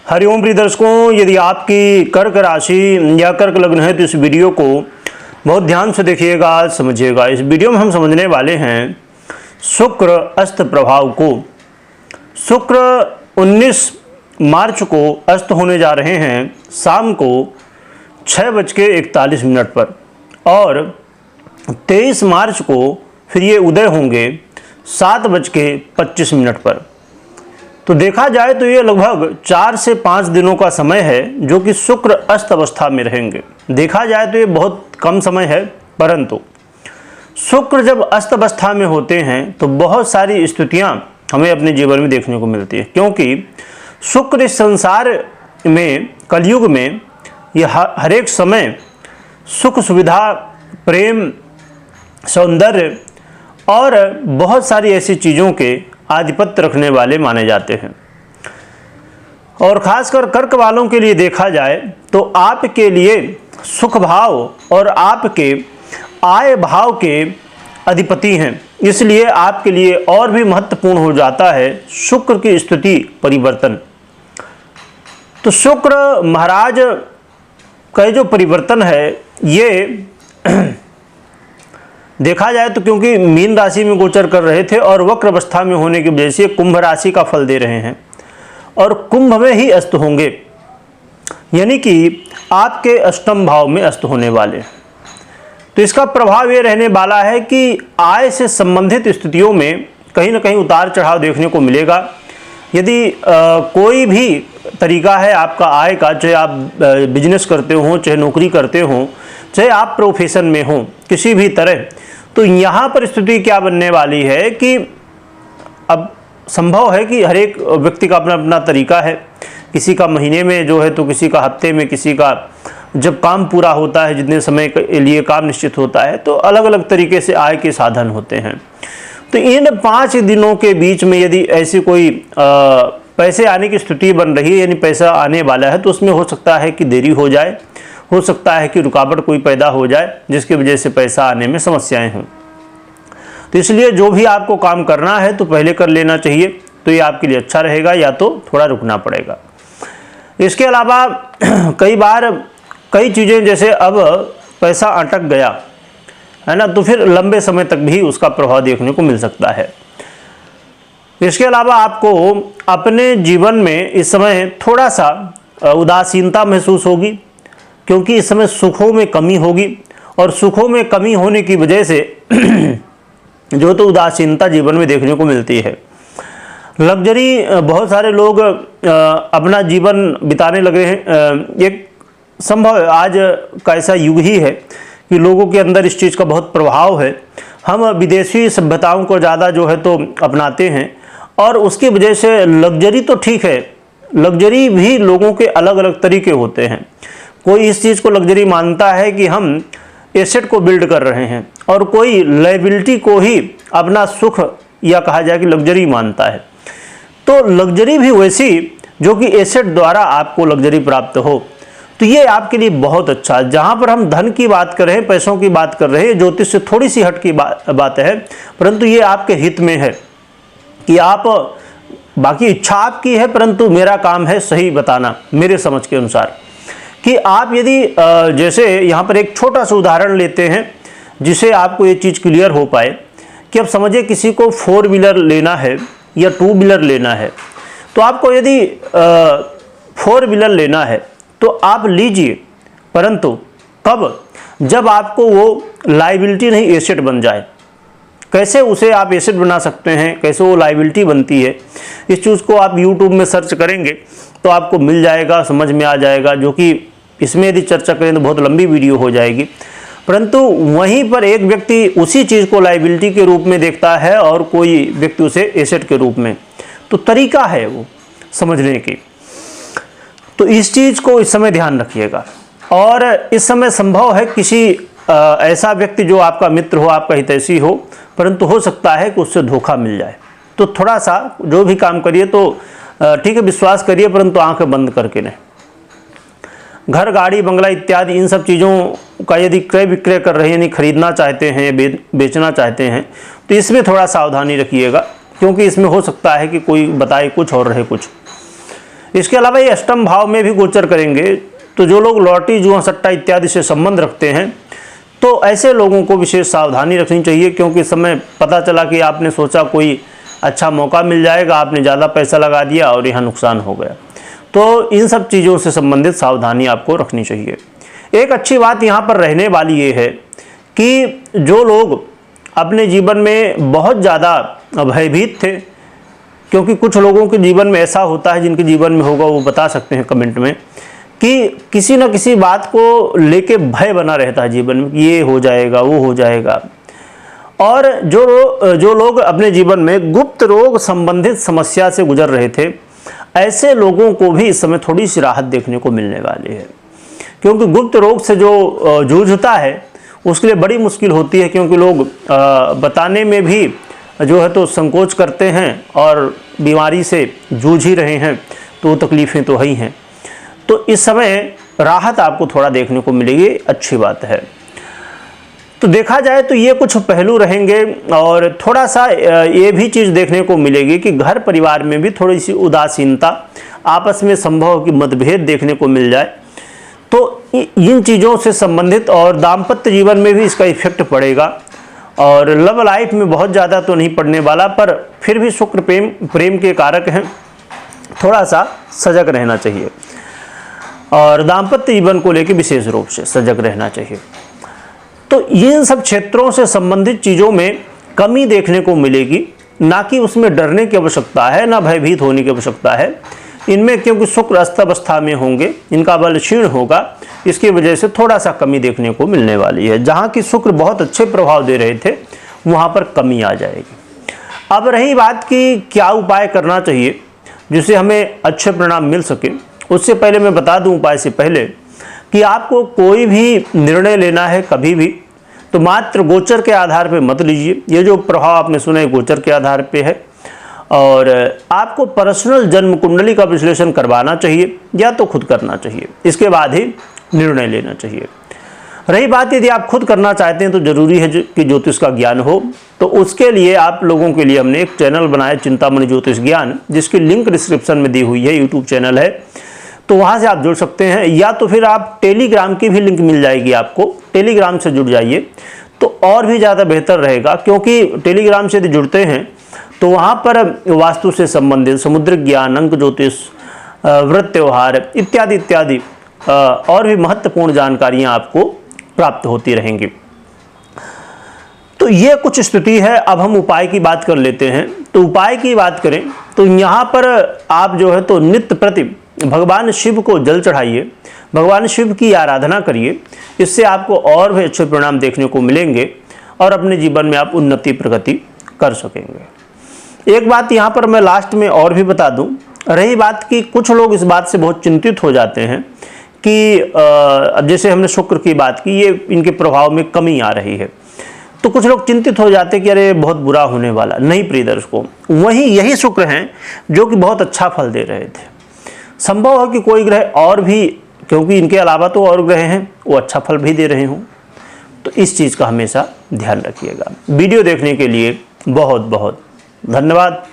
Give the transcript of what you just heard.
हरिओम प्रिय दर्शकों, यदि आपकी कर्क राशि या कर्क लग्न है तो इस वीडियो को बहुत ध्यान से देखिएगा, समझिएगा। इस वीडियो में हम समझने वाले हैं शुक्र अस्त प्रभाव को। शुक्र 19 मार्च को अस्त होने जा रहे हैं शाम को 6:41 पर और 23 मार्च को फिर ये उदय होंगे 7:25 पर। तो देखा जाए तो ये लगभग 4 से 5 दिनों का समय है जो कि शुक्र अस्त अवस्था में रहेंगे। देखा जाए तो ये बहुत कम समय है, परंतु शुक्र जब अस्त अवस्था में होते हैं तो बहुत सारी स्थितियां हमें अपने जीवन में देखने को मिलती है, क्योंकि शुक्र इस संसार में कलयुग में ये हर एक समय सुख सुविधा, प्रेम, सौंदर्य और बहुत सारी ऐसी चीज़ों के आधिपत्य रखने वाले माने जाते हैं। और खासकर कर्क वालों के लिए देखा जाए तो आपके लिए सुख भाव और आपके आय भाव के अधिपति हैं, इसलिए आपके लिए और भी महत्वपूर्ण हो जाता है शुक्र की स्थिति परिवर्तन। तो शुक्र महाराज का जो परिवर्तन है ये देखा जाए तो क्योंकि मीन राशि में गोचर कर रहे थे और वक्र अवस्था में होने की वजह से कुंभ राशि का फल दे रहे हैं और कुंभ में ही अस्त होंगे, यानी कि आपके अष्टम भाव में अस्त होने वाले। तो इसका प्रभाव ये रहने वाला है कि आय से संबंधित स्थितियों में कहीं ना कहीं उतार चढ़ाव देखने को मिलेगा। यदि कोई भी तरीका है आपका आय का, चाहे आप बिजनेस करते हो, चाहे नौकरी करते हो, चाहे आप प्रोफेशन में हो, किसी भी तरह, तो यहाँ पर स्थिति क्या बनने वाली है कि अब संभव है कि हर एक व्यक्ति का अपना अपना तरीका है। किसी का महीने में जो है तो किसी का हफ्ते में, किसी का जब काम पूरा होता है, जितने समय के लिए काम निश्चित होता है, तो अलग अलग तरीके से आय के साधन होते हैं। तो इन 5 दिनों के बीच में यदि ऐसी कोई पैसे आने की स्थिति बन रही है, यानी पैसा आने वाला है, तो उसमें हो सकता है कि देरी हो जाए, हो सकता है कि रुकावट कोई पैदा हो जाए जिसकी वजह से पैसा आने में समस्याएं हों। तो इसलिए जो भी आपको काम करना है तो पहले कर लेना चाहिए, तो ये आपके लिए अच्छा रहेगा, या तो थोड़ा रुकना पड़ेगा। इसके अलावा कई बार कई चीज़ें, जैसे अब पैसा अटक गया है ना, तो फिर लंबे समय तक भी उसका प्रभाव देखने को मिल सकता है। इसके अलावा आपको अपने जीवन में इस समय थोड़ा सा उदासीनता महसूस होगी, क्योंकि इस समय सुखों में कमी होगी और सुखों में कमी होने की वजह से जो तो उदासीनता जीवन में देखने को मिलती है। लग्जरी बहुत सारे लोग अपना जीवन बिताने लगे हैं। एक संभव आज का ऐसा युग ही है कि लोगों के अंदर इस चीज़ का बहुत प्रभाव है। हम विदेशी सभ्यताओं को ज़्यादा जो है तो अपनाते हैं और उसकी वजह से लग्जरी तो ठीक है, लग्जरी भी लोगों के अलग अलग तरीके होते हैं। कोई इस चीज़ को लग्जरी मानता है कि हम एसेट को बिल्ड कर रहे हैं, और कोई लायबिलिटी को ही अपना सुख या कहा जाए कि लग्जरी मानता है। तो लग्जरी भी वैसी जो कि एसेट द्वारा आपको लग्जरी प्राप्त हो, तो ये आपके लिए बहुत अच्छा है। जहाँ पर हम धन की बात कर रहे हैं, पैसों की बात कर रहे हैं, ज्योतिष से थोड़ी सी हट की बात है, परंतु ये आपके हित में है कि आप, बाकी इच्छा आपकी है, परंतु मेरा काम है सही बताना मेरे समझ के अनुसार कि आप यदि जैसे यहाँ पर एक छोटा सा उदाहरण लेते हैं जिसे आपको ये चीज़ क्लियर हो पाए कि अब समझिए किसी को 4 व्हीलर लेना है या 2 व्हीलर लेना है, तो आपको यदि 4 व्हीलर लेना है तो आप लीजिए, परंतु कब? जब आपको वो लायबिलिटी नहीं एसेट बन जाए। कैसे उसे आप एसेट बना सकते हैं, कैसे वो लायबिलिटी बनती है, इस चीज़ को आप यूट्यूब में सर्च करेंगे तो आपको मिल जाएगा, समझ में आ जाएगा। जो कि इसमें यदि चर्चा करें तो बहुत लंबी वीडियो हो जाएगी, परंतु वहीं पर एक व्यक्ति उसी चीज़ को लायबिलिटी के रूप में देखता है और कोई व्यक्ति उसे एसेट के रूप में। तो तरीका है वो समझने की। तो इस चीज़ को इस समय ध्यान रखिएगा। और इस समय संभव है किसी ऐसा व्यक्ति जो आपका मित्र हो, आपका हितैषी हो, परंतु हो सकता है कि उससे धोखा मिल जाए। तो थोड़ा सा जो भी काम करिए तो ठीक है, विश्वास करिए, परंतु आंखें बंद करके नहीं। घर, गाड़ी, बंगला इत्यादि इन सब चीज़ों का यदि क्रय विक्रय कर रहे हैं, यानी खरीदना चाहते हैं, बेचना चाहते हैं, तो इसमें थोड़ा सावधानी रखिएगा, क्योंकि इसमें हो सकता है कि कोई बताए कुछ और रहे कुछ। इसके अलावा ये अष्टम भाव में भी गोचर करेंगे, तो जो लोग लॉटरी, जुआ, सट्टा इत्यादि से संबंध रखते हैं तो ऐसे लोगों को विशेष सावधानी रखनी चाहिए, क्योंकि इस समय पता चला कि आपने सोचा कोई अच्छा मौका मिल जाएगा, आपने ज़्यादा पैसा लगा दिया और यहाँ नुकसान हो गया। तो इन सब चीज़ों से संबंधित सावधानी आपको रखनी चाहिए। एक अच्छी बात यहाँ पर रहने वाली ये है कि जो लोग अपने जीवन में बहुत ज़्यादा भयभीत थे, क्योंकि कुछ लोगों के जीवन में ऐसा होता है, जिनके जीवन में होगा वो बता सकते हैं कमेंट में, कि किसी न किसी बात को लेके भय बना रहता है जीवन में, ये हो जाएगा, वो हो जाएगा। और जो लोग अपने जीवन में गुप्त रोग संबंधित समस्या से गुजर रहे थे, ऐसे लोगों को भी इस समय थोड़ी सी राहत देखने को मिलने वाली है, क्योंकि गुप्त रोग से जो जूझता है उसके लिए बड़ी मुश्किल होती है, क्योंकि लोग बताने में भी जो है तो संकोच करते हैं और बीमारी से जूझ ही रहे हैं, तो तकलीफ़ें तो ही हैं। तो इस समय राहत आपको थोड़ा देखने को मिलेगी, अच्छी बात है। तो देखा जाए तो ये कुछ पहलू रहेंगे, और थोड़ा सा ये भी चीज़ देखने को मिलेगी कि घर परिवार में भी थोड़ी सी उदासीनता, आपस में संभव की मतभेद देखने को मिल जाए। तो इन चीज़ों से संबंधित, और दाम्पत्य जीवन में भी इसका इफेक्ट पड़ेगा, और लव लाइफ में बहुत ज़्यादा तो नहीं पड़ने वाला, पर फिर भी शुक्र प्रेम के कारक हैं, थोड़ा सा सजग रहना चाहिए, और दाम्पत्य जीवन को लेकर विशेष रूप से सजग रहना चाहिए। तो इन सब क्षेत्रों से संबंधित चीज़ों में कमी देखने को मिलेगी, ना कि उसमें डरने की आवश्यकता है, ना भयभीत होने की आवश्यकता है इनमें, क्योंकि शुक्र अस्त अवस्था में होंगे, इनका बल क्षीण होगा, इसकी वजह से थोड़ा सा कमी देखने को मिलने वाली है। जहाँ की शुक्र बहुत अच्छे प्रभाव दे रहे थे, वहाँ पर कमी आ जाएगी। अब रही बात कि क्या उपाय करना चाहिए जिससे हमें अच्छे परिणाम मिल सके, उससे पहले मैं बता दूं उपाय से पहले कि आपको कोई भी निर्णय लेना है कभी भी, तो मात्र गोचर के आधार पर मत लीजिए। ये जो प्रभाव आपने सुना है गोचर के आधार पर है, और आपको पर्सनल जन्म कुंडली का विश्लेषण करवाना चाहिए, या तो खुद करना चाहिए, इसके बाद ही निर्णय लेना चाहिए। रही बात यदि आप खुद करना चाहते हैं तो ज़रूरी है कि ज्योतिष का ज्ञान हो, तो उसके लिए आप लोगों के लिए हमने एक चैनल बनाया, चिंतामणि ज्योतिष ज्ञान, जिसकी लिंक डिस्क्रिप्शन में दी हुई है, यूट्यूब चैनल है, तो वहाँ से आप जुड़ सकते हैं, या तो फिर आप टेलीग्राम की भी लिंक मिल जाएगी आपको, टेलीग्राम से जुड़ जाइए तो और भी ज़्यादा बेहतर रहेगा, क्योंकि टेलीग्राम से यदि जुड़ते हैं तो वहाँ पर वास्तु से संबंधित समुद्रिक ज्ञान, अंक ज्योतिष, व्रत त्यौहार इत्यादि इत्यादि और भी महत्वपूर्ण जानकारियाँ आपको प्राप्त होती रहेंगी। तो ये कुछ स्थिति है। अब हम उपाय की बात कर लेते हैं। तो उपाय की बात करें तो यहाँ पर आप जो है तो नित्य प्रति भगवान शिव को जल चढ़ाइए, भगवान शिव की आराधना करिए, इससे आपको और भी अच्छे परिणाम देखने को मिलेंगे और अपने जीवन में आप उन्नति प्रगति कर सकेंगे। एक बात यहाँ पर मैं लास्ट में और भी बता दूं, रही बात कि कुछ लोग इस बात से बहुत चिंतित हो जाते हैं कि अब जैसे हमने शुक्र की बात की, ये इनके प्रभाव में कमी आ रही है, तो कुछ लोग चिंतित हो जाते हैं कि अरे बहुत बुरा होने वाला। नहीं प्रिय दर्शकों, वहीं यही शुक्र हैं जो कि बहुत अच्छा फल दे रहे थे। संभव है कि कोई ग्रह और भी, क्योंकि इनके अलावा तो और ग्रह हैं, वो अच्छा फल भी दे रहे हों, तो इस चीज़ का हमेशा ध्यान रखिएगा। वीडियो देखने के लिए बहुत बहुत धन्यवाद।